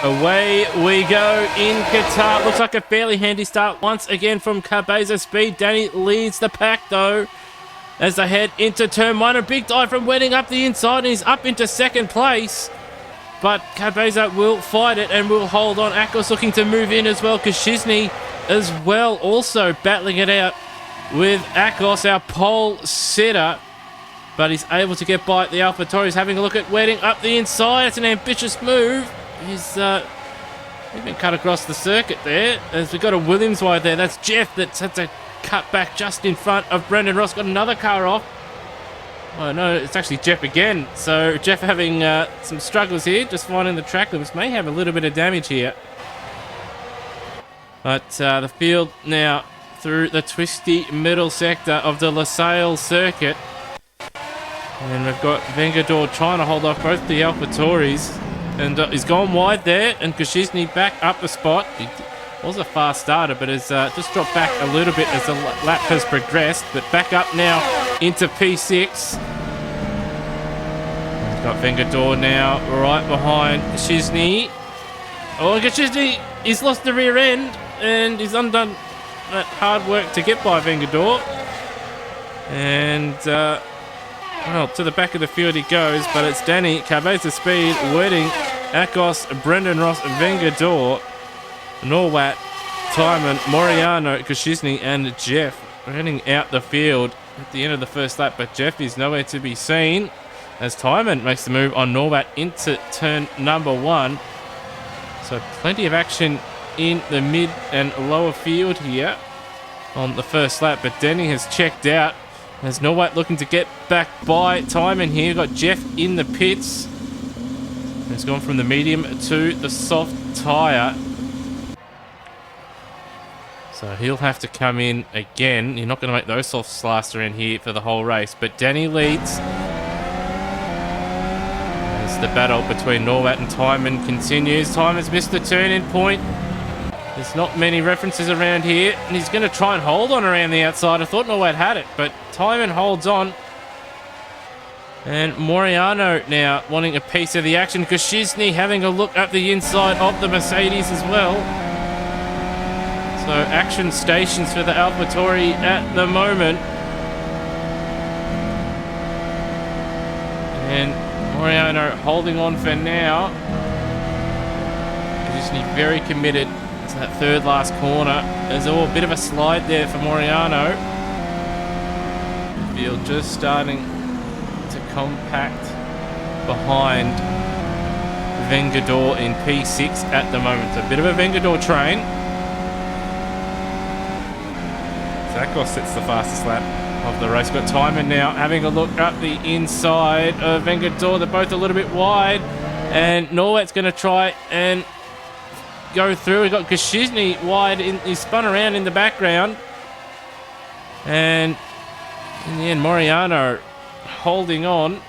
away we go in Qatar. Looks like a fairly handy start once again from Cabeza Speed. Danny leads the pack though as they head into turn one. A big dive from Wedding up the inside and he's up into second place. But Cabeza will fight it and will hold on. Akos looking to move in as well. Kashizny as well also battling it out with Akos, our pole sitter. But he's able to get by at the AlphaTauri. He's having a look at Wedding up the inside. It's an ambitious move. He's been cut across the circuit there. As we've got a Williams wide there. That's Jeff that's had to cut back just in front of Brendan Ross. Got another car off. Oh no, it's actually Jeff again. So Jeff having some struggles here. Just finding the track limits. May have a little bit of damage here. But the field now through the twisty middle sector of the Losail circuit. And we've got Vengador trying to hold off both the AlphaTauris. And he's gone wide there. And Kashizny back up the spot. He was a fast starter, but has just dropped back a little bit as the lap has progressed. But back up now into P6. He's got Vengador now right behind Kashizny. Oh, Kashizny, he's lost the rear end. And he's undone that hard work to get by Vengador. And... well, to the back of the field he goes, but it's Danny, Cabeza Speed, Wedding, Akos, Brendan Ross, Vengador, Norwat, Timon, Moriano, Kashizny, and Jeff running out the field at the end of the first lap, but Jeff is nowhere to be seen as Timon makes the move on Norwat into turn number one. So plenty of action in the mid and lower field here on the first lap, but Danny has checked out. There's Norwat looking to get back by Timon here. Got Jeff in the pits. He's gone from the medium to the soft tyre. So he'll have to come in again. You're not going to make those softs last around here for the whole race. But Danny leads. As the battle between Norwat and Timon continues. Timon's missed the turn-in point. There's not many references around here, and he's going to try and hold on around the outside. I thought Norwat had it, but Timon holds on. And Moriano now wanting a piece of the action. Kashizny having a look up the inside of the Mercedes as well. So action stations for the AlphaTauri at the moment. And Moriano holding on for now. Kashizny very committed. That third last corner. There's a bit of a slide there for Moriano. The field just starting to compact behind Vengador in P6 at the moment. A bit of a Vengador train. Zakos sets the fastest lap of the race. Got Timon now having a look up the inside of Vengador. They're both a little bit wide. And Norwat's going to try and go through. We got Kashizny wide. He spun around in the background. And in the end, Moriano holding on.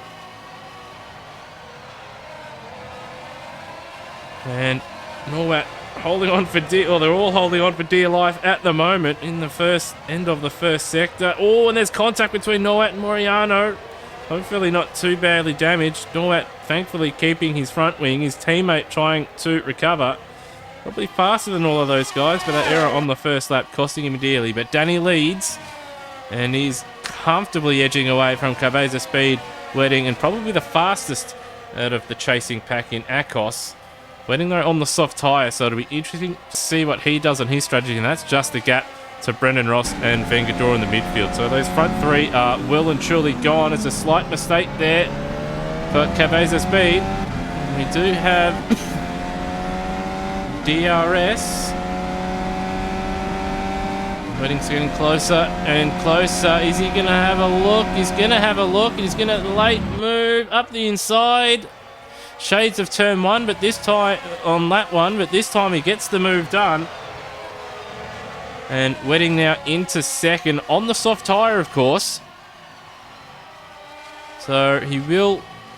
And Norwat holding on for dear, or they're all holding on for dear life at the moment in the first end of the first sector. Oh, and there's contact between Norwat and Moriano. Hopefully not too badly damaged. Norwat thankfully keeping his front wing. His teammate trying to recover. Probably faster than all of those guys, but that error on the first lap costing him dearly. But Danny leads, and he's comfortably edging away from Cabeza Speed, Wedding, and probably the fastest out of the chasing pack in Akos. Wedding though on the soft tyre, so it'll be interesting to see what he does on his strategy, and that's just the gap to Brendan Ross and Vengador in the midfield. So those front three are well and truly gone. It's a slight mistake there for Cabeza Speed. We do have DRS. Wedding's getting closer and closer. Is he going to have a look? He's going to have a look. He's going to late move up the inside. Shades of turn one, but this time on lap one, but this time he gets the move done. And Wedding now into second on the soft tyre, of course. So he will,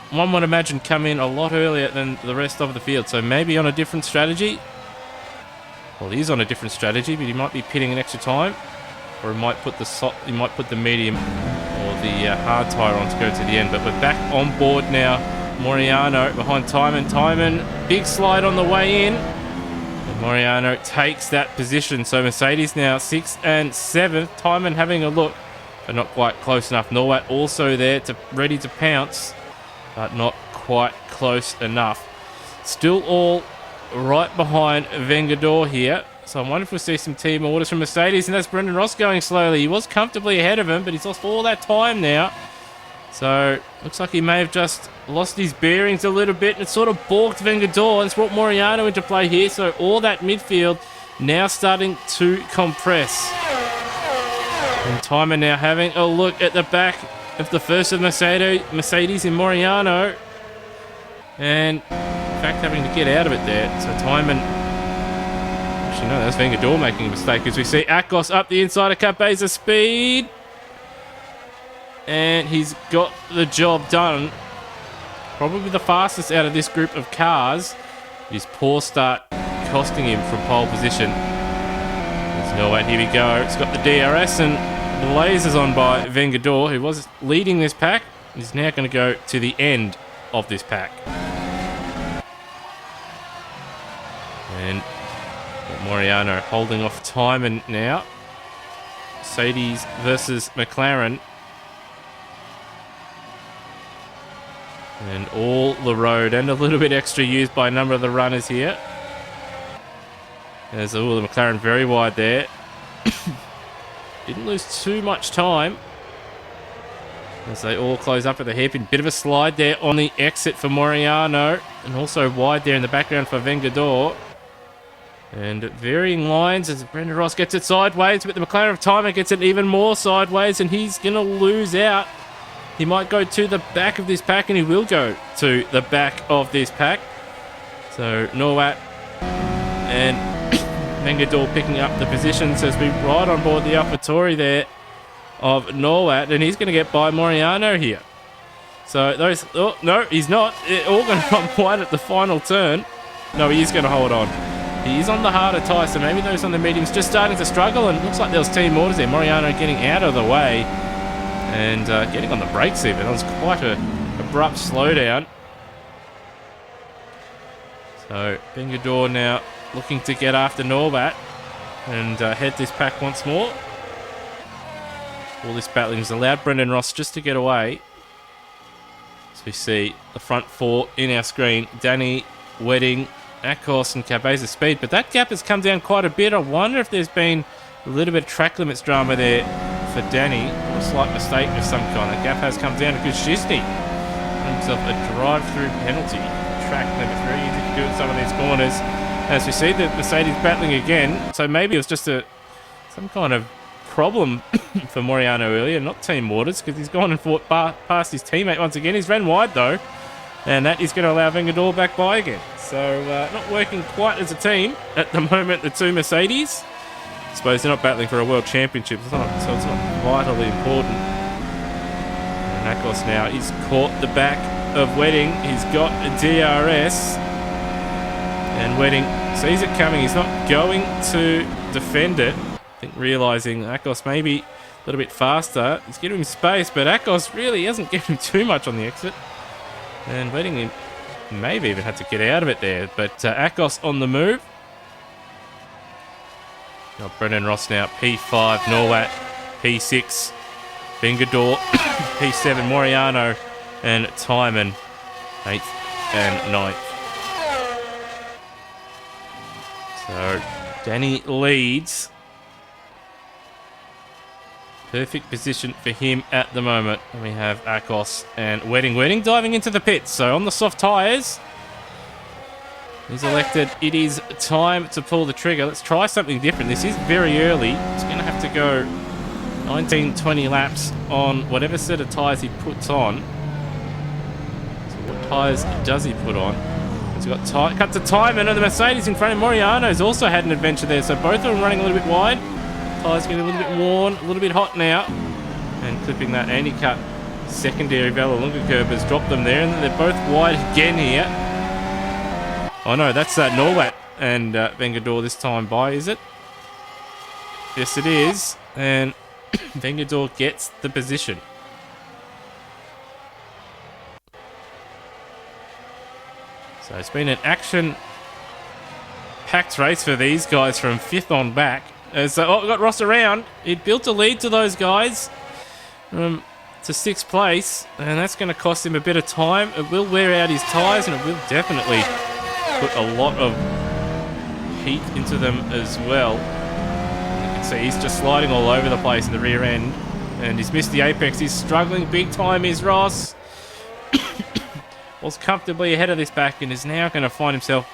one would imagine, come in a lot earlier than the rest of the field. So maybe on a different strategy. Well, he is on a different strategy, but he might be pitting an extra time, or he might put the medium or the hard tyre on to go to the end. But we're back on board now Moriano behind Timon. Timon, big slide on the way in. And Moriano takes that position. So Mercedes now 6th and 7th. Timon having a look, but not quite close enough. Norwat also there, ready to pounce, but not quite close enough. Still all right behind Vengador here. So I wonder if we'll see some team orders from Mercedes. And that's Brendan Ross going slowly. He was comfortably ahead of him, but he's lost all that time now. So looks like he may have just lost his bearings a little bit. And it sort of balked Vengador. It's brought Moriano into play here. So all that midfield now starting to compress. And Timon now having a look at the back of the first of Mercedes in Moriano. And in fact having to get out of it there. So Timon... Actually, no, that's Vengador making a mistake as we see Akos up the inside of Cabeza speed. And he's got the job done. Probably the fastest out of this group of cars. His poor start costing him from pole position. There's no way. Here we go. It's got the DRS and the lasers on by Vengador, who was leading this pack. He's now going to go to the end of this pack. And Moriano holding off Timon now. Mercedes versus McLaren. And all the road and a little bit extra used by a number of the runners here. There's the McLaren very wide there. Didn't lose too much time as they all close up at the hairpin. Bit of a slide there on the exit for Moriano. And also wide there in the background for Vengador. And varying lines as Brendan Ross gets it sideways, but the McLaren of Timon gets it even more sideways, and he's going to lose out. He might go to the back of this pack, and he will go to the back of this pack. So Norwat and Vengador picking up the positions as we ride on board the AlphaTauri there of Norwat, and he's going to get by Moriano here. So those... Oh, no, he's not. They're all going to come wide at the final turn. No, he is going to hold on. He is on the harder tyre, so maybe those on the mediums just starting to struggle, and it looks like there was team orders there. Moriano getting out of the way and getting on the brakes even. That was quite an abrupt slowdown. So Vengador now looking to get after Norwat and head this pack once more. All this battling has allowed Brendan Ross just to get away. So we see the front four in our screen. Danny, Wedding, Akos and Cabeza speed, but that gap has come down quite a bit. I wonder if there's been a little bit of track limits drama there for Danny, or a slight mistake of some kind. That gap has come down because Shisny got himself a drive-through penalty. Track limits, very easy to do at some of these corners. As we see the Mercedes battling again, so maybe it was just some kind of problem for Moriano earlier, not team orders, because he's gone and fought past his teammate once again. He's ran wide though, and that is going to allow Vengador back by again. So not working quite as a team at the moment, the two Mercedes. I suppose they're not battling for a world championship, so it's not vitally important. And Akos now, he's caught the back of Wedding. He's got a DRS. And Wedding sees it coming. He's not going to defend it. I think realising Akos maybe a little bit faster. He's giving him space, but Akos really hasn't given him too much on the exit. And Wedding maybe even had to get out of it there. But Akos on the move. Got Brendan Ross now, P5, Norwat, P6, Vengador, P7, Moriano, and Timon, 8th and 9th. So, Danny leads. Perfect position for him at the moment. And we have Akos and Wedding. Wedding diving into the pits. So, on the soft tyres, he's elected it is time to pull the trigger. Let's try something different. This is very early. It's going to have to go 19, 20 laps on whatever set of tyres he puts on. So what tyres does he put on? He's got cut to Timon, and the Mercedes in front of Moriano's also had an adventure there. So both of them running a little bit wide. Tyres getting a little bit worn, a little bit hot now. And clipping that anti-cut secondary Vallelunga curb has dropped them there. And they're both wide again here. Oh no, that's Norwat and Vengador this time by, is it? Yes, it is. And Vengador gets the position. So it's been an action-packed race for these guys from 5th on back. So, we got Ross around. It built a lead to those guys to 6th place, and that's going to cost him a bit of time. It will wear out his tyres, and it will definitely put a lot of heat into them as well. And you can see he's just sliding all over the place in the rear end, and he's missed the apex. He's struggling big time, is Ross. Was comfortably ahead of this back and is now going to find himself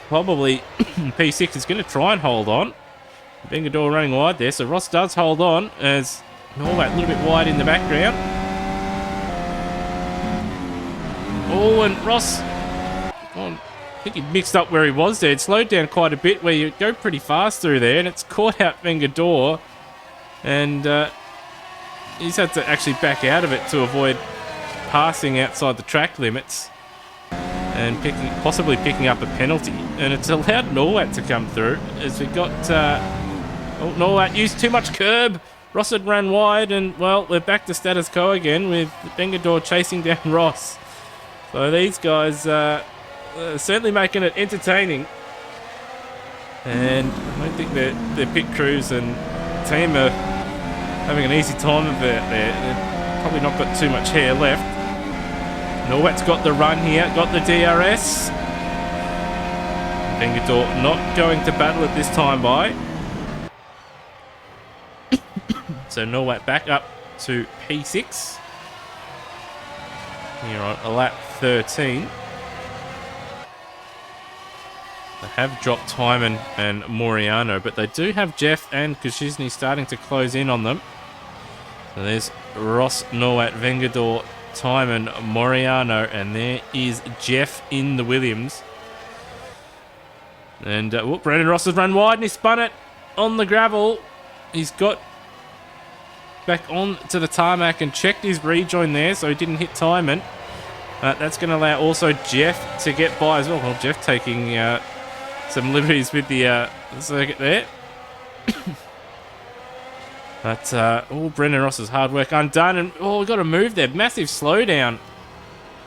probably P6 is going to try and hold on. Vengador running wide there, so Ross does hold on as Norway a little bit wide in the background. Oh, and Ross, I think he mixed up where he was there. It slowed down quite a bit where you go pretty fast through there, and it's caught out Vengador, and he's had to actually back out of it to avoid passing outside the track limits and possibly picking up a penalty. And it's allowed Norwat to come through as we got Norwat used too much curb. Ross had run wide, and well, we're back to status quo again with Vengador chasing down Ross. So these guys certainly making it entertaining, and I don't think their pit crews and team are having an easy time of it there. They've probably not got too much hair left. Norwat's got the run here, got the DRS. Vengador not going to battle it this time by. So Norwat back up to P6. Here on lap 13. They have dropped Timon and Moriano, but they do have Jeff and Kosciuszny starting to close in on them. So there's Ross, Norwat, Vengador, Timon, Moriano, and there is Jeff in the Williams. And Brendan Ross has run wide and he spun it on the gravel. He's got back on to the tarmac and checked his rejoin there, so he didn't hit Timon. That's going to allow also Jeff to get by as well. Well, Jeff taking some liberties with the circuit there. But, Brendan Ross's hard work undone. And, we got a move there. Massive slowdown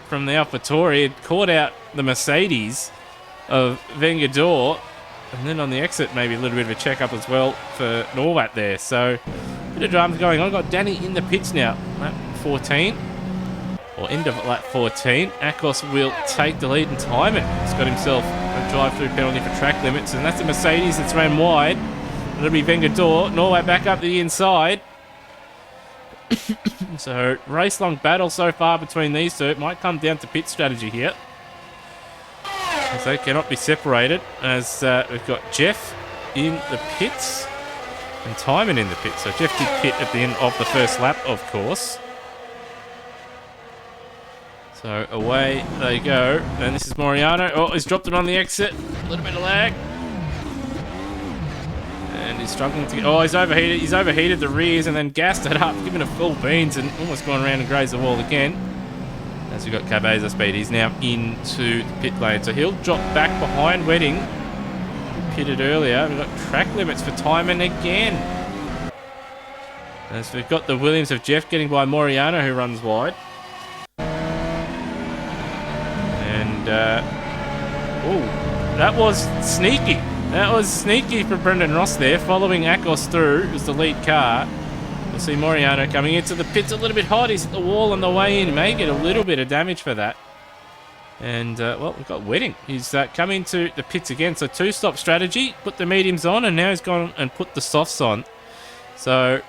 from the AlphaTauri. It caught out the Mercedes of Vengador. And then on the exit, maybe a little bit of a check-up as well for Norwat there. So, a bit of drama going on. Got Danny in the pits now. Lap 14. Or end of lap 14. Akos will take the lead in Timon. He's got himself a drive-through penalty for track limits. And that's the Mercedes that's ran wide. It'll be Vengador. Norway back up the inside. So, race-long battle so far between these two. It might come down to pit strategy here, as they cannot be separated. As we've got Jeff in the pits and Timon in the pits. So, Jeff did pit at the end of the first lap, of course. So, away they go. And this is Moriano. Oh, he's dropped it on the exit. A little bit of lag. And he's struggling to get... Oh, he's overheated. He's overheated the rears and then gassed it up, giving it full beans and almost gone around and grazed the wall again. As we've got Cabeza Speed, he's now into the pit lane. So he'll drop back behind Wedding. Pitted earlier. We've got track limits for Timon again. As we've got the Williams of Jeff getting by Moriano, who runs wide. And, that was sneaky. That was sneaky for Brendan Ross there, following Akos through as the lead car. We'll see Moriano coming into the pits a little bit hot. He's at the wall on the way in. He may get a little bit of damage for that. And, we've got Wedding. He's come into the pits again. So, two-stop strategy. Put the mediums on, and now he's gone and put the softs on. So,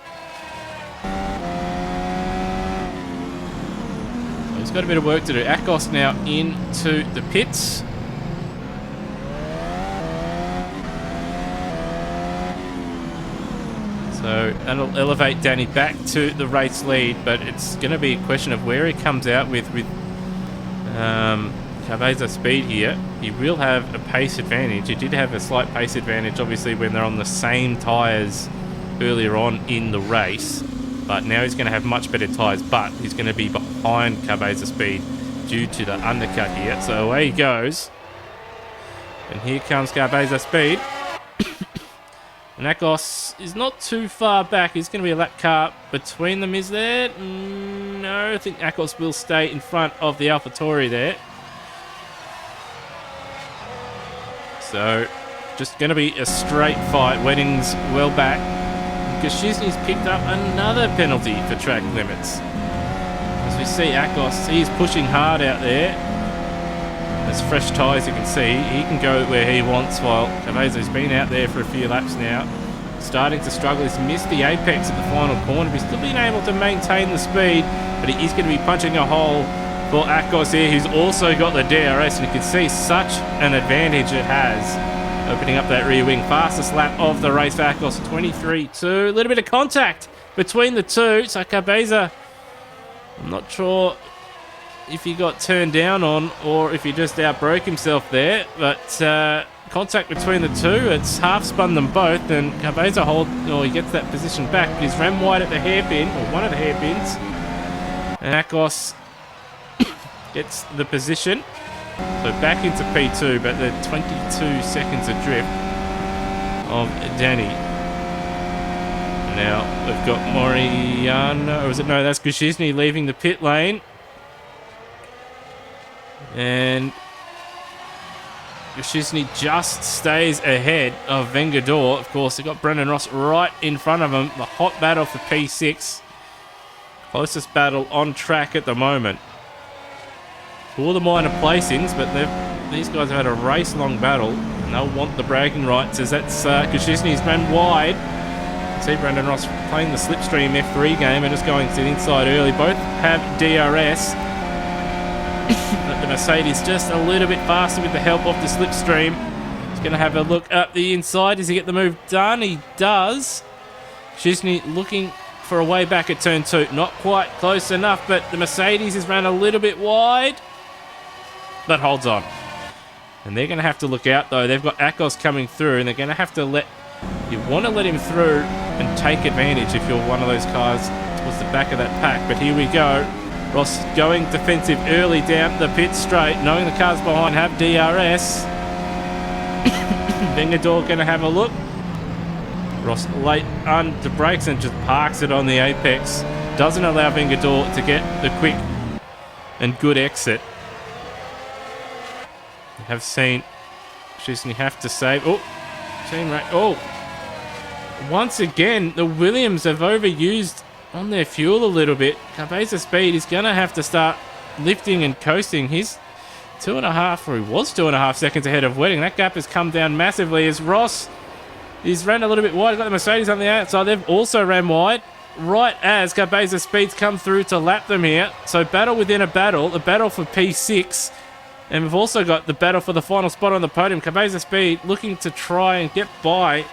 he's got a bit of work to do. Akos now into the pits. So that'll elevate Danny back to the race lead, but it's going to be a question of where he comes out with Cabeza Speed here. He will have a pace advantage. He did have a slight pace advantage, obviously, when they're on the same tyres earlier on in the race. But now he's going to have much better tyres, but he's going to be behind Cabeza Speed due to the undercut here. So away he goes. And here comes Cabeza Speed. And Akos is not too far back. There's going to be a lap car between them, is there? No, I think Akos will stay in front of the AlphaTauri there. So just going to be a straight fight. Wedding's well back. Gashizny's picked up another penalty for track limits. As we see Akos, he's pushing hard out there. There's fresh tyres, you can see. He can go where he wants, while Cavazo's been out there for a few laps now. Starting to struggle. He's missed the apex at the final corner, but he's still been able to maintain the speed. But he is going to be punching a hole for Akos here, who's also got the DRS, and you can see such an advantage it has. Opening up that rear wing. Fastest lap of the race for Akos, 23.2. A little bit of contact between the two. So Cabeza, I'm not sure if he got turned down on or if he just outbroke himself there. But contact between the two. It's half spun them both. And Cabeza he gets that position back. But he's ran wide at the hairpin, or one of the hairpins. And Akos gets the position. So back into P2, but the 22 seconds adrift of Danny. Now we've got Moriano, or is it? No, that's Gashizny leaving the pit lane. And Gashizny just stays ahead of Vengador. Of course, they've got Brendan Ross right in front of him. The hot battle for P6. Closest battle on track at the moment. All the minor placings, but these guys have had a race-long battle, and they'll want the bragging rights, as that's Gashizny's ran wide. See Brendan Ross playing the slipstream F3 game and just going to the inside early. Both have DRS, but the Mercedes just a little bit faster with the help of the slipstream. He's going to have a look up the inside. Does he get the move done? He does. Gashizny looking for a way back at turn 2. Not quite close enough, but the Mercedes has ran a little bit wide, but holds on. And they're going to have to look out, though. They've got Akos coming through, and they're going to have to you want to let him through and take advantage if you're one of those cars towards the back of that pack. But here we go. Ross going defensive early down the pit straight, knowing the cars behind have DRS. Vengador going to have a look. Ross late under brakes and just parks it on the apex. Doesn't allow Vengador to get the quick and good exit. We have seen Gashizny have to save. Oh, team right. Oh, once again, the Williams have overused on their fuel a little bit. Cabeza speed is going to have to start lifting and coasting. He's 2.5, or he was 2.5 seconds ahead of Wedding. That gap has come down massively as Ross is ran a little bit wide. He's got the Mercedes on the outside. They've also ran wide right as Cabeza speeds come through to lap them here. So battle within a battle for P6. And we've also got the battle for the final spot on the podium. Cabeza speed looking to try and get by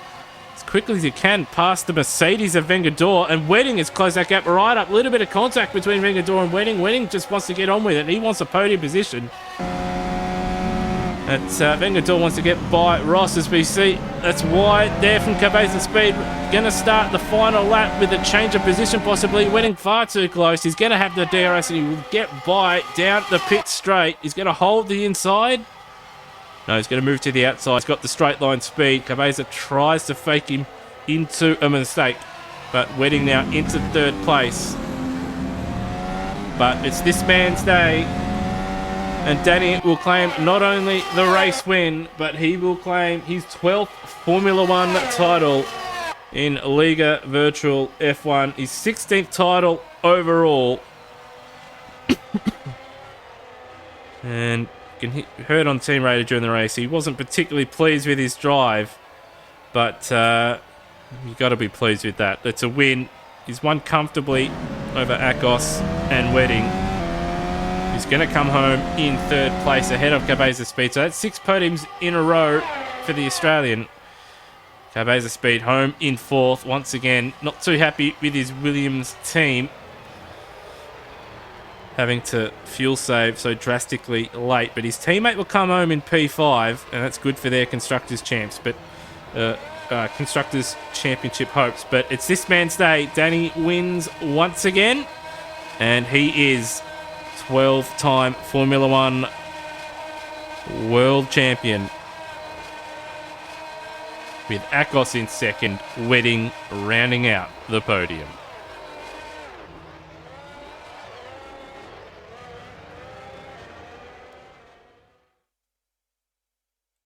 as quickly as he can past the Mercedes of Vengador. And Wedding has closed that gap right up. A little bit of contact between Vengador and Wedding. Wedding just wants to get on with it. He wants a podium position. Vengador wants to get by Ross as we see. That's wide there from Cabeza speed. Going to start the final lap with a change of position possibly. Wedding far too close. He's going to have the DRS and he will get by down the pit straight. He's going to hold the inside. No, he's going to move to the outside. He's got the straight line speed. Cabeza tries to fake him into a mistake. But Wedding now into third place. But it's this man's day. And Danny will claim not only the race win, but he will claim his 12th Formula 1 title in Liga Virtual F1. His 16th title overall. And you heard on Team Radar during the race, he wasn't particularly pleased with his drive. But you've got to be pleased with that. It's a win. He's won comfortably over Akos and Wedding. He's going to come home in third place ahead of Cabeza Speed. So that's 6 podiums in a row for the Australian. Cabeza Speed home in fourth. Once again, not too happy with his Williams team. Having to fuel save so drastically late. But his teammate will come home in P5. And that's good for their Constructors' Champs. But Constructors' Championship hopes. But it's this man's day. Danny wins once again. And he is 12-time Formula 1 world champion, with Akos in second, Wedding rounding out the podium.